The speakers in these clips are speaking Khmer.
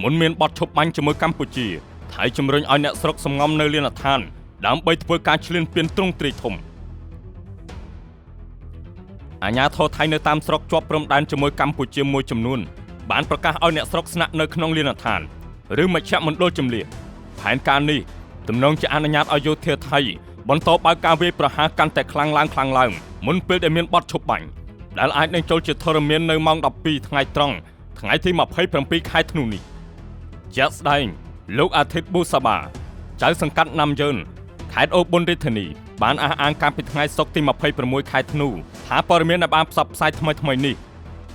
មុនមានបទឈប់បាញ់ជាមួយកម្ពុជាថៃជំរុញឲ្យអ្នកស្រុកសំងំនៅលានដ្ឋានដើម្បីធ្វើការឈ្លានពានទ្រង់ទ្រាយធំអាជ្ញាធរថៃនៅតាមស្រុកជាប់ព្រំដែនជាមួយកម្ពុជាមួយចំនួនបានប្រកាសឲ្យអ្នកស្រុកស្នាក់នៅក្នុងលានដ្ឋានឬមជ្ឈមណ្ឌលជម្លៀសផែនការនេះទំនងជាអនុញ្ញាតឲ្យយោធាថៃបន្តបើកការវាយប្រហារកាន់តែខ្លាំងឡើងមុនពេលដែលមានបទឈប់បាញ់ដែលអាចនឹងចូលជាធរមាននៅម៉ោង 12 ថ្ងៃត្រង់ថ្ងៃទី 27 ខែធ្នូនេះជាក់ស្ដែងលោកអាទិត្យប៊ូសាបាចៅសង្កាត់ណាំយ៉ឺនខេត្តអូប៊ុនរាជធានីបានអះអាងកាលពីថ្ងៃសុក្រទី 26 ខែធ្នូថាព័ត៌មានដែលបានផ្សព្វផ្សាយថ្មីនេះ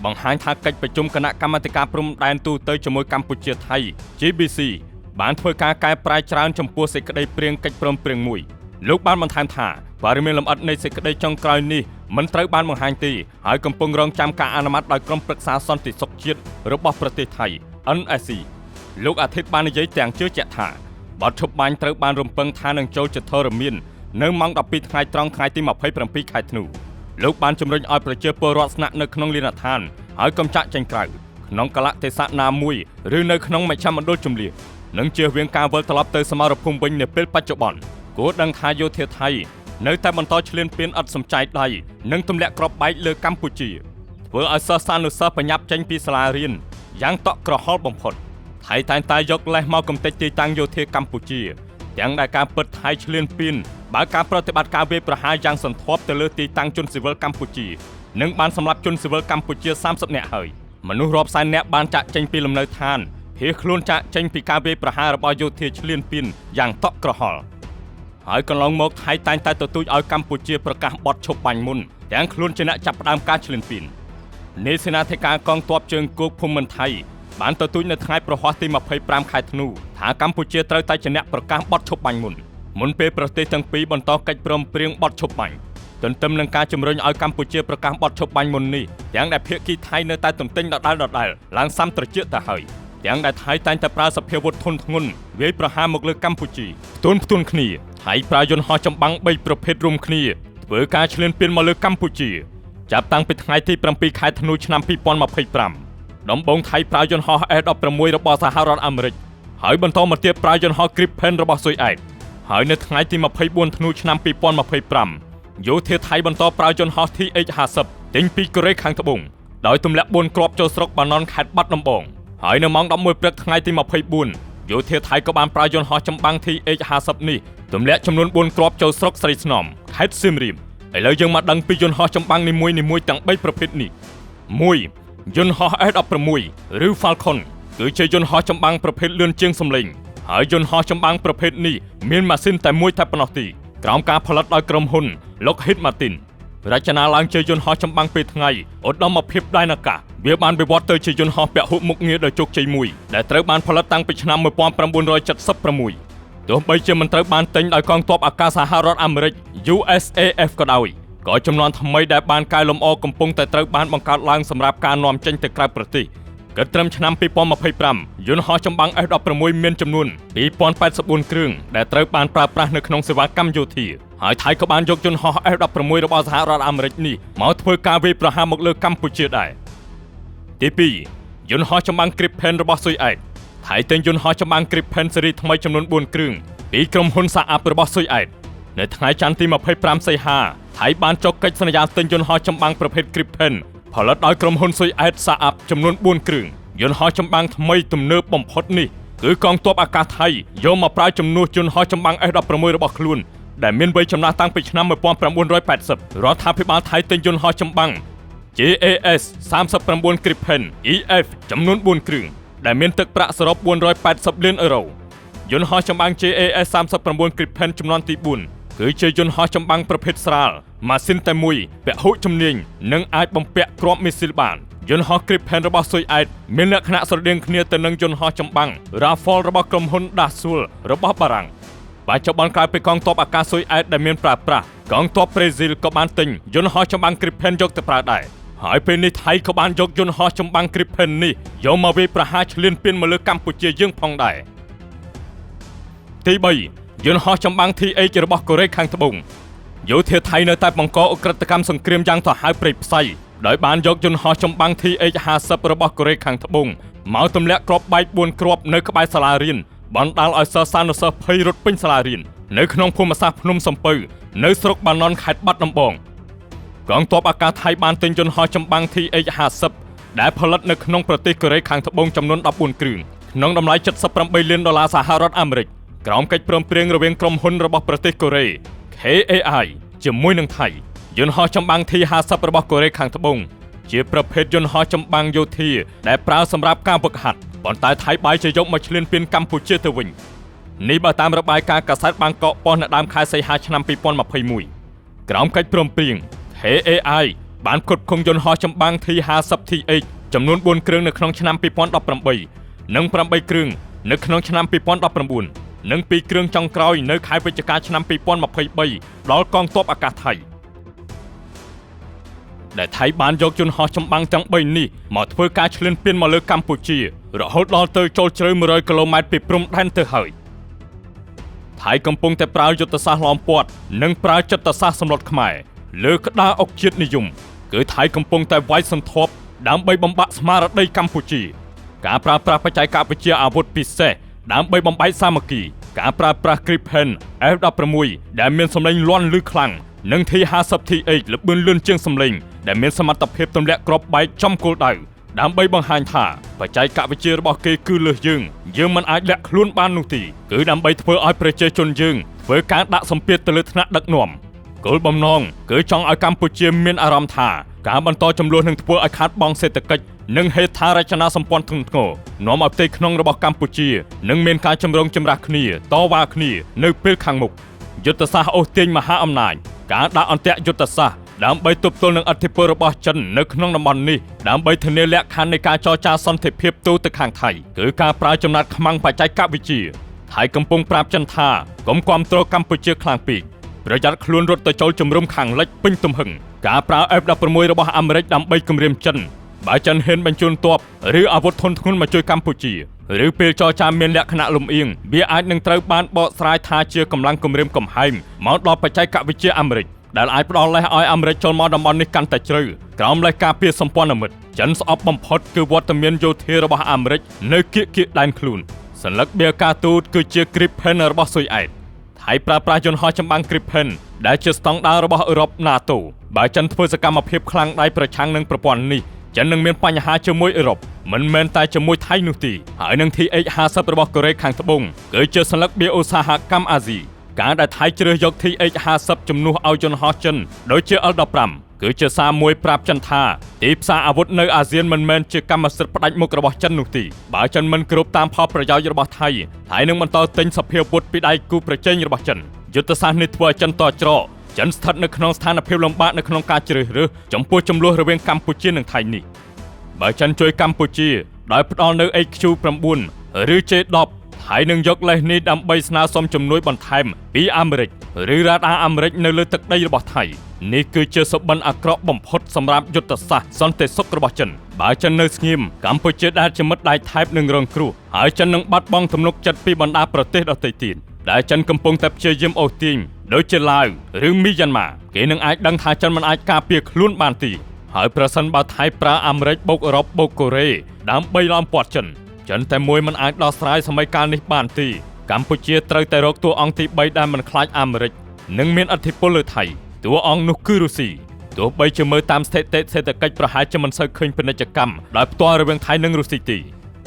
បង្ហាញថាកិច្ចប្រជុំគណៈកម្មាធិការព្រំដែនទូទៅជាមួយកម្ពុជាថៃ GBC បានធ្វើការកែប្រែច្រើនចំពោះសេចក្តីព្រាងកិច្ចព្រមព្រៀងមួយលោកបានបន្ថែមថាព័ត៌មានលម្អិតនៃសេចក្តីចុងក្រោយនេះមិនត្រូវបានបង្ហាញទេហើយកំពុងរងចាំការអនុម័តដោយក្រុមប្រឹក្សាសន្តិសុខជាតិរបស់ប្រទេសថៃ NSC លោកអាទិត្យបាននិយាយទាំងជឿជាក់ថាបទឈប់បាញ់ត្រូវបានរំពឹងថានឹងចូលជាធរមាននៅម៉ោង 12 ថ្ងៃត្រង់ថ្ងៃទី 27 ខែធ្នូលោកបានជំរុញឲ្យប្រជាពលរដ្ឋស្នាក់នៅក្នុងលានដ្ឋានហើយកុំចាក់ចេញក្រៅក្នុងកលៈទេសៈណាមួយឬនៅក្នុងមជ្ឈមណ្ឌលជម្លៀសនិងជៀសវាងការវិលត្រឡប់ទៅសមរភូមិវិញនាពេលបច្ចុប្បន្នគួរដឹងថាយោធាថៃនៅតែបន្តឈ្លានពានឥតសំចៃដៃនិងទម្លាក់គ្រាប់បែកលើកម្ពុជាធ្វើឲ្យសិស្សានុសិស្សបញ្ញាប់ចេញពីសាលារៀនយ៉ាងតក់ក្រហល់បំផុតថៃតែងតែយកលេសមកកំទេចទីតាំងយោធាកម្ពុជាទាំងដែលការពិតថៃឈ្លានពានបើការប្រតិបត្តិការវាយប្រហារយ៉ាងសន្ធាប់ទៅលើទីតាំងជនស៊ីវិលកម្ពុជានិងបានសម្លាប់ជនស៊ីវិលកម្ពុជា30នាក់ហើយមនុស្សរាប់សែននាក់បានចាក់ចេញពីលំនៅឋានភៀសខ្លួនចាក់ចេញពីការវាយប្រហាររបស់យោធាឈ្លានពានយ៉ាងតក់ក្រហល់ហើយកន្លងមកថៃតែងតែទទូចឲ្យកម្ពុជាប្រកាសបទឈប់បាញ់មុនទាំងខ្លួនជាអ្នកចាប់ផ្ដើមការឈ្លានពាននាយសេនាធិការកងទ័ពជើងគោកភូមិន្ទថៃបានទទូចនៅថ្ងៃប្រហ័សទី 25 ខែធ្នូថាកម្ពុជាត្រូវតែជាអ្នកប្រកាសបទឈប់បាញ់មុនពេលប្រទេសទាំងពីរបន្តកិច្ចព្រមព្រៀងបទឈប់បាញ់ទន្ទឹមនឹងការជំរុញឲ្យកម្ពុជាប្រកាសបទឈប់បាញ់មុននេះទាំងដែលភាគីថៃនៅតែទន្ទិញដដែលឡើងសាំត្រជាក់ទៅហើយទាំងដែលថៃតែងតែប្រើសភាវុធធនធ្ងន់វាយប្រហារមកលើកម្ពុជាផ្ទួនគ្នាថៃប្រើយន្តហោះចម្បាំង3ប្រភេទរួមគ្នាធ្វើការឈ្លានពានមកលើកម្ពុជាចាប់តាំងពីថ្ងៃទី 7 ខែធ្នូឆ្នាំ 2025 ដំបូងថៃប្រើយន្តហោះ F-16 របស់សហរដ្ឋអាមេរិកហើយបន្តមកទៀតប្រើយន្តហោះ Gripen របស់ស៊ុយអែតហើយនៅថ្ងៃទី 24 ធ្នូឆ្នាំ 2025 យោធាថៃបន្តប្រើយន្តហោះ TH-50 ទិញពីកូរ៉េខាងត្បូងដោយទម្លាក់4គ្រាប់ចូលស្រុកបាណន់ខេត្តបាត់ដំបងហើយនៅម៉ោង 11 ព្រឹកថ្ងៃទី 24 យោធាថៃក៏បានប្រើយន្តហោះចម្បាំង TH-50 នេះទម្លាក់ចំនួន4គ្រាប់ចូលស្រុកស្រីស្នំខេត្តសៀមរាបឥឡូវយើងមកដឹងពីយន្តហោះចម្បាំងនីមួយៗទាំង3ប្រភេទនេះ 1. យន្តហោះ F-16 ឬ Falcon គឺជាយន្តហោះចម្បាំងប្រភេទលឿនជាងសម្លេងហើយយន្តហោះចម្បាំងប្រភេទនេះមានម៉ាស៊ីនតែមួយតែប៉ុណ្ណោះទេក្រោមការផលិតដោយក្រុមហ៊ុន Lockheed Martin រចនាឡើងជាយន្តហោះចម្បាំងពេលថ្ងៃឧត្តមភាពដែនអាកាសវាបានវិវត្តទៅជាយន្តហោះពហុមុខងារដ៏ជោគជ័យមួយដែលត្រូវបានផលិតតាំងពីឆ្នាំ 1976 ទោះបីជាមិនត្រូវបានទិញដោយកងទ័ពអាកាសសហរដ្ឋអាមេរិក USAF ក៏ដោយក៏ចំនួនថ្មីដែលបានកែលម្អកំពុងតែត្រូវបានបង្កើតឡើងសម្រាប់ការនាំចេញទៅក្រៅប្រទេសគិតត្រឹមឆ្នាំ 2025 យន្តហោះចម្បាំង F-16 មានចំនួន 2084 គ្រឿងដែលត្រូវបានប្រើប្រាស់នៅក្នុងសេវាកម្មយោធាហើយថៃក៏បានយកយន្តហោះ F-16 របស់សហរដ្ឋអាមេរិកនេះមកធ្វើការវាយប្រហារមកលើកម្ពុជាដែរទី2យន្តហោះចម្បាំង Gripen របស់ស៊ុយអែតថៃទិញយន្តហោះចម្បាំង Gripen ស៊េរីថ្មីចំនួន4គ្រឿងពីក្រុមហ៊ុនសាអាប់របស់ស៊ុយអែតនៅថ្ងៃច័ន្ទទី 25 សីហាថៃបានចុះកិច្ចសន្យាទិញយន្តហោះចម្បាំងប្រភេទ Gripen ផលិតដោយក្រុមហ៊ុនស៊ុយអែតសាអាប់ចំនួន4គ្រឿងយន្តហោះចម្បាំងថ្មីទំនើបបំផុតនេះគឺកងទ័ពអាកាសថៃយកមកប្រើជំនួសយន្តហោះចម្បាំង F-16 របស់ខ្លួនដែលមានវ័យចំណាស់តាំងពីឆ្នាំ 1980 រដ្ឋាភិបាលថៃទិញយន្តហោះចម្បាំង JAS 39 Gripen EF ចំនួន4គ្រឿងដែលមានទឹកប្រាក់សរុប480 លានអឺរ៉ូយន្តហោះចម្បាំង JAS 39 Gripen ចំនួនទី4គឺជាយន្តហោះចម្បាំងប្រភេទស្រាលម៉ាស៊ីនតែមួយពហុជំនាញនិងអាចបំពាក់គ្រាប់មីស៊ីលបានយន្តហោះ Gripen របស់ស៊ុយអែតមានលក្ខណៈស្រដៀងគ្នាទៅនឹងយន្តហោះចម្បាំង Rafale របស់ក្រុមហ៊ុន Dassault របស់បារាំងបច្ចុប្បន្នក្រោយពីកងទ័ពអាកាសស៊ុយអែតដែលមានប្រើប្រាស់កងទ័ពប្រេស៊ីលក៏បានទិញយន្តហោះចម្បាំង Gripen យកទៅប្រើដែរហើយពេលនេះថៃក៏បានយកយន្តហោះចម្បាំង Gripen នេះយកមកវាយប្រហារឈ្លានពានមកលើកម្ពុជាយើងផងដែរទី3យន្តហោះចម្បាំង TH របស់កូរ៉េខាងត្បូងយោធាថៃនៅតែបង្កអក្រិតកម្មសង្គ្រាមយ៉ាងទៅហៅព្រៃផ្សៃ ដោយបានយកយន្តហោះចម្បាំង TH-50 របស់កូរ៉េខាងត្បូងមកទម្លាក់គ្រាប់បែក4គ្រាប់នៅក្បែរសាលារៀនបណ្ដាលឲ្យសិស្សានុសិស្សភ័យរត់ពេញសាលារៀននៅក្នុងភូមិសាស្ត្រភ្នំសំពៅនៅស្រុកបាណន់ខេត្តបាត់ដំបងកងទ័ពអាកាសថៃបានទិញយន្តហោះចម្បាំង TH-50 ដែលផលិតនៅក្នុងប្រទេសកូរ៉េខាងត្បូងចំនួន14គ្រឿងក្នុងតម្លៃ$78 លានសហរដ្ឋអាមេរិកក្រោមកិច្ចព្រមព្រៀងរវាងក្រុមហ៊ុនរបស់ប្រទេសកូរ៉េ KAI ជាមួយនឹងថៃយន្តហោះចម្បាំង T-50 របស់កូរ៉េខាងត្បូងជាប្រភេទយន្តហោះចម្បាំងយោធាដែលប្រើសម្រាប់ការហ្វឹកហាត់ប៉ុន្តែថៃបែរជាយកមកឈ្លានពានកម្ពុជាទៅវិញនេះបើតាមរបាយការណ៍កាសែតបាងកកប៉ុស្តិ៍នៅដើមខែសីហាឆ្នាំ2021ក្រោមកិច្ចព្រមព្រៀង KAI បានផ្គត់ផ្គង់យន្តហោះចម្បាំង T-50TH ចំនួន4គ្រឿងនៅក្នុងឆ្នាំ2018និង8គ្រឿងនៅក្នុងឆ្នាំ2019និង2គ្រឿងចុងក្រោយនៅខែវិច្ឆិកាឆ្នាំ2023ដល់កងទ័ពអាកាសថៃដែលថៃបានយកយន្តហោះចម្បាំងទាំង3នេះមកធ្វើការឈ្លានពានមកលើកម្ពុជារហូតដល់ទៅចូលជ្រៅ100គីឡូម៉ែត្រពីព្រំដែនទៅហើយថៃកំពុងតែប្រើយុទ្ធសាស្ត្រឡោមព័ទ្ធនិងប្រើចិត្តសាស្ត្រសម្លុតខ្មែរលើក្តារអុកជាតិនិយមគឺថៃកំពុងតែវាយសន្ធប់ដើម្បីបំបាក់ស្មារតីកម្ពុជាការប្រើប្រាស់បច្ចេកវិទ្យាអាវុធពិសេសដើម្បីបំបែកសាមគ្គីការប្រើប្រាស់ Gripen F-16 ដែលមានសម្លេងលាន់ឮខ្លាំងនិង T-50TH ល្បឿនលឿនជាងសម្លេងដែលមានសមត្ថភាពទម្លាក់គ្រាប់បែកចំគោលដៅដើម្បីបង្ហាញថាបច្ចេកវិទ្យារបស់គេគឺលើសយើងមិនអាចលាក់ខ្លួនបាននោះទេគឺដើម្បីធ្វើឲ្យប្រជាជនយើងធ្វើការដាក់សម្ពាធទៅលើថ្នាក់ដឹកនាំគោលបំណងគឺចង់ឲ្យកម្ពុជាមានអារម្មណ៍ថាការបន្តចំនួននឹងធ្វើឲ្យខាតបង់សេដ្ឋកិច្ចនិងហេដ្ឋារចនាសម្ព័ន្ធធ្ងន់ធ្ងរនាំឲ្យផ្ទៃក្នុងរបស់កម្ពុជានឹងមានការចម្រូងចម្រាសគ្នាតវ៉ាគ្នានៅពេលខាងមុខយុទ្ធសាស្ត្រអូសទាញមហាអំណាចការដាក់អន្ទាក់យុទ្ធសាស្ត្រដើម្បីទប់ទល់នឹងឥទ្ធិពលរបស់ចិននៅក្នុងតំបន់នេះដើម្បីធានាលក្ខខណ្ឌនៃការចរចាសន្តិភាពទូទៅខាងថៃគឺការប្រើចំណាត់ខ្មាំងបច្ចេកវិទ្យាថៃកំពុងប្រាប់ចិនថាកុំគាំទ្រកម្ពុជាខ្លាំងពេកប្រយ័ត្នខ្លួនរត់ទៅចូលជំរំខាងលិចពេញទំហឹងការប្រើ F-16 របស់អាមេរិកដើម្បីគំរាមចិនបើចិនហ៊ានបញ្ជូនទ័ពឬអាវុធធុនធ្ងន់មកជួយកម្ពុជាឬពេលចរចាមានលក្ខណៈលំអៀងវាអាចនឹងត្រូវបានបកស្រាយថាជាកម្លាំងគំរាមកំហែងមកដល់បច្ចេកវិទ្យាអាមេរិកដែលអាចផ្ដល់លេសឲ្យអាមេរិកចូលមកតំបន់នេះកាន់តែជ្រៅក្រោមលេសការពារសម្ព័ន្ធមិត្តចិនស្អប់បំផុតគឺវត្តមានយោធារបស់អាមេរិកនៅគៀកដែនខ្លួនសញ្ញាបៀការទូតគឺជា Gripen របស់ស៊ុយអែតថៃប្រើប្រាស់យន្តហោះចម្បាំង Gripen ដែលជាស្តង់ដាររបស់អឺរ៉ុប NATO បើចិនធ្វើសកម្មភាពខ្លាំងដៃប្រឆាំងនឹងប្រព័ន្ធនេះចិននឹងមានបញ្ហាជាមួយអឺរ៉ុបមិនមែនតែជាមួយថៃនោះទេហើយនឹង TH-50 របស់កូរ៉េខាងត្បូងគឺជាសញ្ញាបៀឧស្សាហកម្មអាស៊ីការដែលថៃជ្រើសយក TH-50 ជំនួសឲ្យយន្តហោះចិនដូចជា L-15 គឺជាសារមួយប្រាប់ចិនថាទីផ្សារអាវុធនៅអាស៊ានមិនមែនជាកម្មសិទ្ធិផ្ដាច់មុខរបស់ចិននោះទេបើចិនមិនគ្រប់តាមផលប្រយោជន៍របស់ថៃនឹងបន្តទិញសភាវុធពីដៃគូប្រជែងរបស់ចិនយុទ្ធសាស្ត្រនេះធ្វើឲ្យចិនតច្រកចិនស្ថិតនៅក្នុងស្ថានភាពលំបាកនៅក្នុងការជ្រើសរើសចំពោះចំនួនរវាងកម្ពុជានិងថៃនេះបើចិនជួយកម្ពុជាដោយផ្ដល់នៅ HQ-9 ឬ J-10 ថៃនឹងយកលេសនេះដើម្បីស្នើសុំជំនួយបន្ថែមពីអាមេរិកឬរ៉ាដាអាមេរិកនៅលើទឹកដីរបស់ថៃនេះគឺជាសុបិនអាក្រក់បំផុតសម្រាប់យុទ្ធសាស្ត្រសន្តិសុខរបស់ចិនបើចិននៅស្ងៀមកម្ពុជាដែលជាមិត្តដៃថៃនឹងរងគ្រោះហើយចិននឹងបាត់បង់ទំនុកចិត្តពីបណ្ដាប្រទេសដទៃទៀតដែលចិនកំពុងតែព្យាយាមអូសទាញដូចជាឡាវឬមីយ៉ាន់ម៉ាគេនឹងអាចដឹងថាចិនមិនអាចការពារខ្លួនបានទេហើយប្រសិនបើថៃប្រើអាមេរិកបូកអឺរ៉ុបបូកកូរ៉េដើម្បីឡោមព័ទ្ធចិនតែមួយមិនអាចដោះស្រាយសម័យកាលនេះបានទេកម្ពុជាត្រូវតែរកតួអង្គទី3ដែលមិនខ្លាចអាមេរិកនិងមានឥទ្ធិពលលើថៃតួអង្គនោះគឺរុស្ស៊ីទោះបីជាមើលតាមស្ថិតិសេដ្ឋកិច្ចប្រហែលជាមិនសូវឃើញពាណិជ្ជកម្មដោយផ្ទាល់រវាងថៃនិងរុស្ស៊ីទេ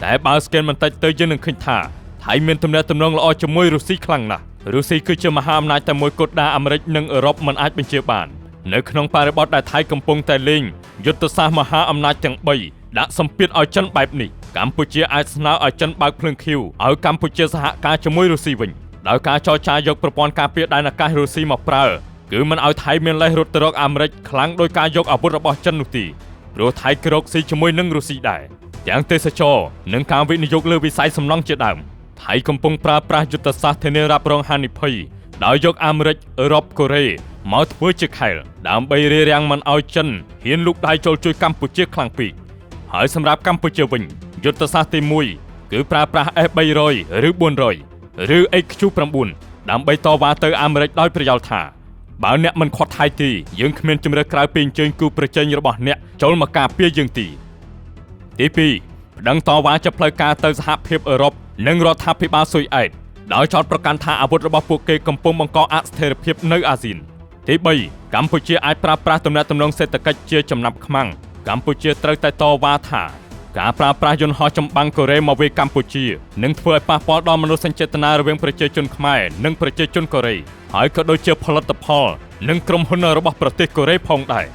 តែបើស្កេនបន្តិចទៅយើងនឹងឃើញថាថៃមានទំនាក់ទំនងល្អជាមួយរុស្ស៊ីខ្លាំងណាស់រុស្ស៊ីគឺជាមហាអំណាចតែមួយគត់ដែលអាមេរិកនិងអឺរ៉ុបមិនអាចបញ្ជាបាននៅក្នុងបរិបទដែលថៃកំពុងតែលេងយុទ្ធសាស្ត្រមហាអំណាចទាំង3ដាក់សម្ពាធឲ្យចិនបែបនេះកម្ពុជាអាចស្នើឲ្យចិនបើកភ្លើងឃ្យូឲ្យកម្ពុជាសហការជាមួយរុស្ស៊ីវិញដោយការចរចាយកប្រព័ន្ធការពារដែនអាកាសរុស្ស៊ីមកប្រើគឺមិនឲ្យថៃមានលេសរត់ទៅរកអាមេរិកខ្លាំងដោយការយកអាវុធរបស់ចិននោះទេព្រោះថៃក្រោកស៊ីជាមួយនឹងរុស្ស៊ីដែរទាំងទេសចរនិងការវិនិយោគលើវិស័យសំណង់ជាដើមថៃកំពុងប្រើប្រាស់យុទ្ធសាស្ត្រធានារ៉ាប់រងហានិភ័យដោយយកអាមេរិកអឺរ៉ុបកូរ៉េមកធ្វើជាខែលដើម្បីរារាំងមិនឲ្យចិនហ៊ានលូកដៃចូលជួយកម្ពុជាខ្លាំងពេកហើយសម្រាប់កម្ពុជាវិញយុទ្ធសាស្ត្រទី1គឺប្រើប្រាស់ F-300 ឬ 400 ឬ HQ-9 ដើម្បីតវ៉ាទៅអាមេរិកដោយប្រយោលថា បើអ្នកមិនខាត់ថៃទីយើងគ្មានជំរឿក្រៅពីអញ្ជើញគូប្រជែងរបស់អ្នកចូលមកការពារយើងទី2ប្តឹងតវ៉ាជាផ្លូវការទៅសហភាពអឺរ៉ុបនិងរដ្ឋាភិបាលស៊ុយអែតដោយចោទប្រកាន់ថាអាវុធរបស់ពួកគេកំពុងបង្កអស្ថិរភាពនៅអាស៊ានទី3កម្ពុជាអាចប្រើប្រាស់ទំនាក់ទំនងសេដ្ឋកិច្ចជាចំណាប់ខ្មាំងកម្ពុជាត្រូវតែតវ៉ាថាការប្រើប្រាស់យន្តហោះចម្បាំងកូរ៉េមកវាយកម្ពុជានឹងធ្វើឲ្យប៉ះពាល់ដល់មនោសញ្ចេតនារវាងប្រជាជនខ្មែរនិងប្រជាជនកូរ៉េហើយក៏ដូចជាផលិតផលនិងក្រុមហ៊ុនរបស់ប្រទេសកូរ៉េផងដែរ